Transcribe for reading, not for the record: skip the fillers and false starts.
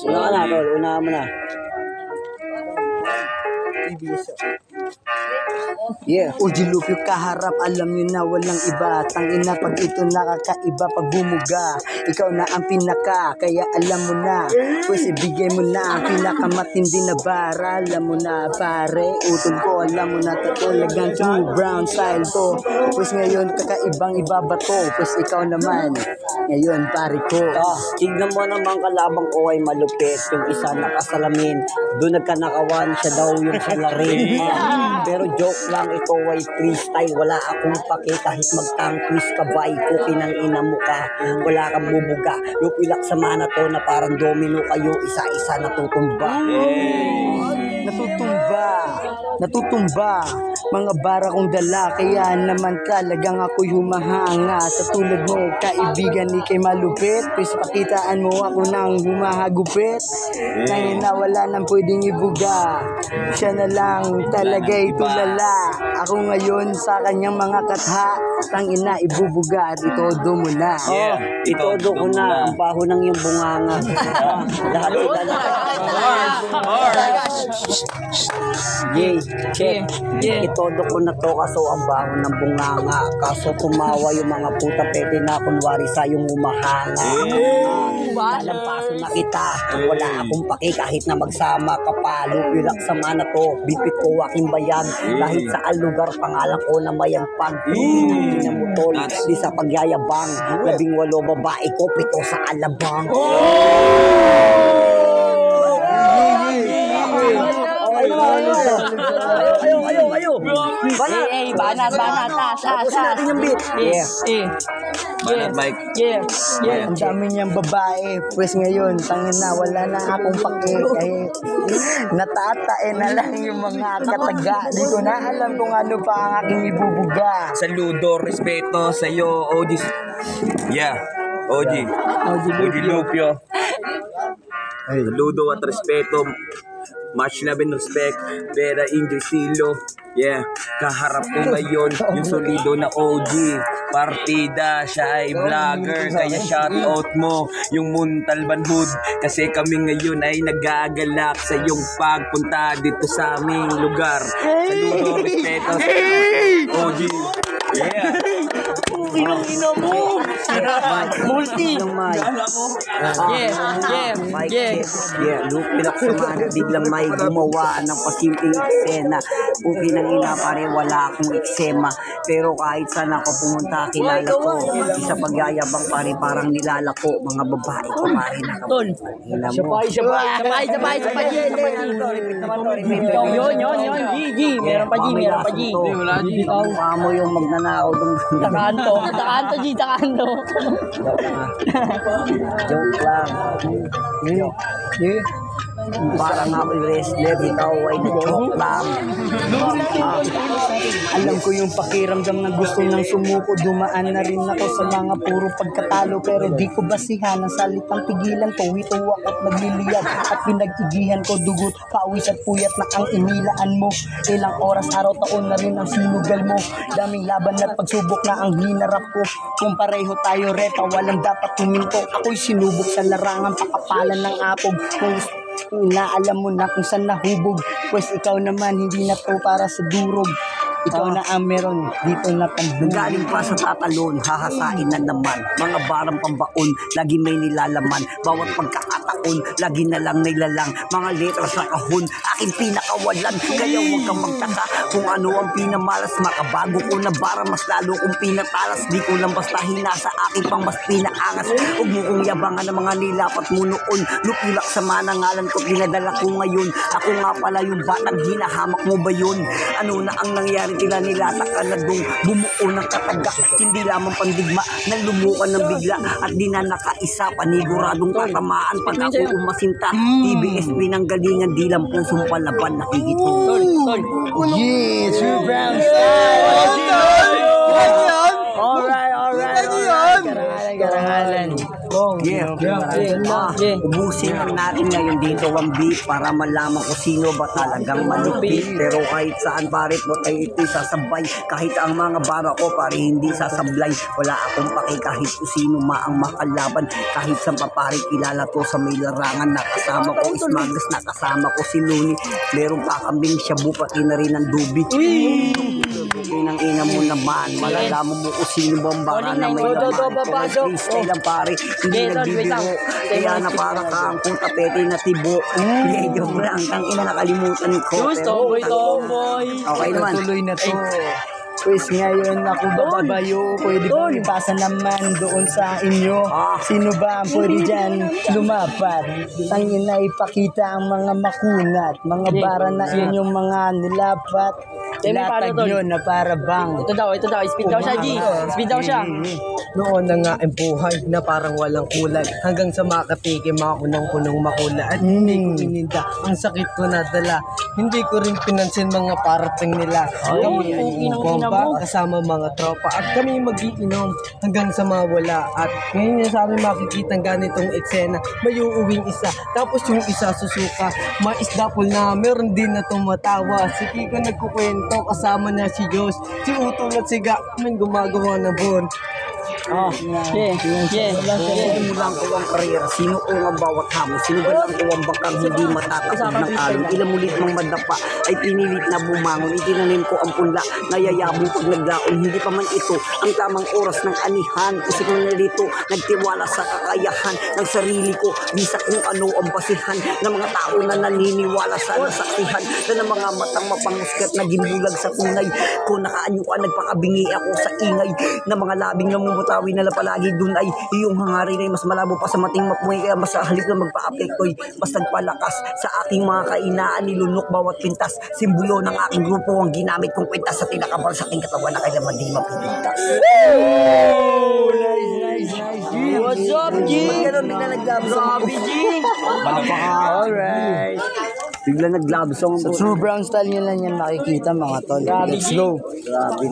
Una ka na, tol. Una mo na. Yeah. OG Lupio kaharap, alam nyo na walang iba. Tangina pag ito nakakaiba, pag bumuga ikaw na ang pinaka, kaya alam mo na. Pues ibigay mo na ang pinakamatindi na bara. Alam mo na pare, utol ko, alam mo na tatulagang true brown style to. Pues ngayon kakaibang ibabato, pues ikaw naman ngayon pare ko. Tignan mo naman kalabang ko ay malupit. Yung isa nakasalamin, doon nagkanakawan siya daw yung salarin. Pero joke lang, ikaw ay freestyle. Wala akong pake kahit magtang twist ka ba. Pinang ina mo ka, wala kang bubuga. Lupilak sa mana to na parang domino kayo, isa-isa natutumba. Natutumba mga bara kong dala, kaya naman talagang ako'y humahanga. Sa tulad mo kaibigan, ikay malupit, pues pakitaan mo ako nang humahagupit. Nang nawala nang pwedeng ibuga, siya na lang talaga'y tulala. Ako ngayon sa kanyang mga katha, tangina ibubuga at itodo mo na. Itodo ko na ang baho ng iyong bunganga. Lahat sila na. Check. Itodo ko na to kaso ang baho ng bunganga. Kaso tumawa yung mga puta, pwede na kunwari sa yung humahanga. Lalampaso na kita, wala akong pake kahit na magsama ka pa. Lupilak sa mana to, bipit ko aking bayan. Kahit sa lugar pangalan ko na mayagpag. Pinamutol, di sa pagyayabang. 18 babae ko, 7 sa alabang. Ayaw. Banat, Tapos natin yung beat. Banat mic. Ang dami niyang babae, pues ngayon, tangin na, wala na akong pake. Kahit natatae na lang yung mga kataga. Di ko na alam kung ano pa ang aking ibubuga. Saludo, respeto sa'yo, OG. Yeah, OG Lupio. Saludo at respeto. Much love and respect. Vera Indrisilo. Yeah, kaharap ko ngayon yung solido na OG. Partida, siya ay vlogger. Kaya shoutout mo yung Muntalban Hood. Kasi kami ngayon ay nagagalak sa iyong pagpunta dito sa aming lugar. Saludo, respeto sa OG. Yeah. Ino mo! Multi! Lupilak sa mana, biglang may gumawa ng pasimpleng eksena. Puki ng ina pare, wala akong eksema. Pero kahit saan ako pumunta, kilala ko. Isa pagyayabang pare, parang nilalako. Mga babae ko pare, nakapagpagila mo. Sabay. Yun. G. Meron pa G. Mukha mo yung magnanakaw dun. Takanto, G. Joke lang. Parang ako'y wrestler, ikaw ay na-joke lang. Alam ko yung pakiramdam na gusto nang sumuko. Dumaan na rin ako sa mga puro pagkatalo, pero di ko basihan ang salitang pigilan ko. Wituwak at nagliliyab at pinag-igihan ko. Dugot, pawis at puyat na ang inilaan mo. Ilang oras, araw, taon na rin ang sinugal mo. Daming laban at pagsubok na ang hinarap ko. Kung pareho tayo repa, walang dapat huminto. Ako'y sinubok sa larangan, pakapalan ng apog. Kung inaalam mo na kung saan nahubog, pues ikaw naman hindi na to para sa durog. Ikaw na ang meron dito na pambulong. Galing pa sa tatalon, hahasain na naman. Mga barang pambaon, lagi may nilalaman. Bawat pagkakataon, lagi na lang nilalang. Mga letra sa kahon, aking pinakawalan. Kaya huwag kang magtaka kung ano ang pinamalas. Makabago ko na bara, mas lalo kong pinatalas. Di ko lang basta hinasa, aking pang mas pinaangas. Huwag mo kong yabangan ng mga nilapat mo noon. Lupilak sa manangalan ko, pinadala ko ngayon. Ako nga pala yung batang hinahamak mo ba yun? Ano na ang nangyari? Tila nilatak ka na dong bumuo ng katagak. Hindi lamang pandigma na lumukan ng bigla at di na nakaisa. Paniguradong tatamaan pag ako umasinta. TBS pinanggalingan, di lang pusong palaban nakikito. Yeah, True Brown Style. Alright. Garangalan. Yeah. Yeah. Ubusin lang natin ngayon dito ang beat para malaman ko sino ba talagang malupit. Pero kahit saan pare mo tayo ito'y sasabay. Kahit ang mga bara ko pare hindi sasablay. Wala akong paki kahit kung sino maang makalaban. Kahit sa papare kilala to sa may larangan. Nakasama ko Ismagas, nakasama ko si Luni. Meron pa kambing shabu pati na rin ang dubi. Inang ina mo naman, malalaman mo kung sino bang baka na may laman. Kung may freestyle lang pare, hindi nagbibiro. Kaya na para kang kung tapete na tibo. Joke lang, ang ina nakalimutan ko. Tomboy. Okay naman. Tuloy na to. Pues ngayon ako bababayo, pwede bang ipasa naman doon sa inyo? Sino ba ang pwede dyan lumapat? Tangin na ipakita ang mga makunat, mga bara na inyong mga nilapat. Latag yun na para bang. Ito daw, speed daw siya, G. Speed daw siya. Noon na nga ang buhay na parang walang kulay hanggang sa makatikim ako ng punong makula at hindi ko ininda ang sakit ko nadala. Hindi ko rin pinansin mga parating nila. Kami ay bomba kasama mga tropa at kami magiinom hanggang sa mawala. At ngayon sa amin makikita ang ganitong eksena. May uuwing isa tapos yung isa susuka. Mais dapol na meron din na tumatawa. Si Kiko nagkukwento kasama niya si Diyos. Si Utol at si Ga kaming gumagawa ng bon. Sino lang ko ang karera, sino ko ang bawat hamon, sino ba lang ko ang bakang hindi matatakot ng alon, ilang ulit mang madapa ay pinilit na bumangon, itinanim ko ang punla, nayayabong pag naglaon, hindi pa man ito ang tamang oras ng anihan, kasi kung narito, nagtiwala sa kakayahan ng sarili ko, di sa kung ano ang basihan ng mga tao na naniniwala sa nasaksihan, na ng mga matang mapanguskat na gimbulag sa tunay, kung nakaanyo ka, nagpakabingi ako sa ingay, na mga labing namumuta nila palagi dun ay iyong hangarin ay mas malabo pa sa mating mapuhay kaya mas halip na magpa-apektoy mas nagpalakas sa aking mga kainaan nilunok bawat pintas simbolo ng aking grupo ang ginamit kong kwintas sa tinakabal sa aking katawan na kailanman di mapipintas. Nice. What's up, G? Ba't ganun bigla nag-love song? G. Alright. Bigla nag-love song. Sa True Brown Style nyo lang yan makikita mga tol. Let's go. Grabe.